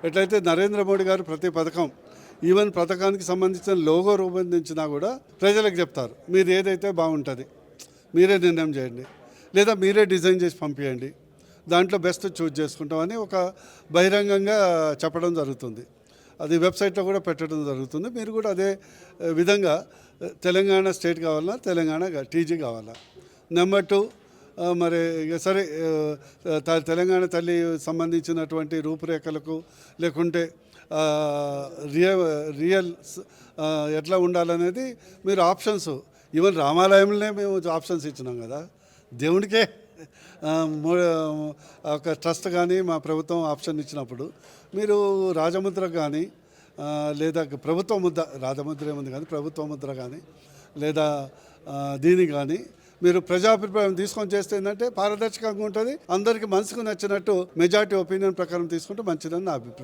ఎట్లయితే నరేంద్ర మోడీ గారు ప్రతి పథకం ఈవెన్ పథకానికి సంబంధించిన లోగో రూపొందించినా కూడా ప్రజలకు చెప్తారు, మీరు ఏదైతే బాగుంటుంది మీరే నిర్ణయం చేయండి, లేదా మీరే డిజైన్ చేసి పంపించండి, దాంట్లో బెస్ట్ చూజ్ చేసుకుంటామని ఒక బహిరంగంగా చెప్పడం జరుగుతుంది. అది వెబ్సైట్లో కూడా పెట్టడం జరుగుతుంది. మీరు కూడా అదే విధంగా తెలంగాణ స్టేట్ కావాలన్నా తెలంగాణ టీజీ కావాలా. నెంబర్ 2 మరి సరే తెలంగాణ తల్లి సంబంధించినటువంటి రూపురేఖలకు లేకుంటే రియల్ ఎట్లా ఉండాలనేది మీరు ఆప్షన్స్, ఈవెన్ రామాలయంలోనే మేము ఆప్షన్స్ ఇచ్చినాం కదా, దేవుడికే ఒక ట్రస్ట్ కానీ మా ప్రభుత్వం ఆప్షన్ ఇచ్చినప్పుడు మీరు రాజముద్ర కానీ లేదా ప్రభుత్వ ముద్ర, రాజముద్ర ఏముంది కానీ ప్రభుత్వ ముద్ర కానీ లేదా దీని కానీ మీరు ప్రజాభిప్రాయం తీసుకొని చేస్తే ఏంటంటే పారదర్శకంగా ఉంటుంది, అందరికీ మనసుకు నచ్చినట్టు మెజారిటీ ఒపీనియన్ ప్రకారం తీసుకుంటే మంచిదని నా అభిప్రాయం.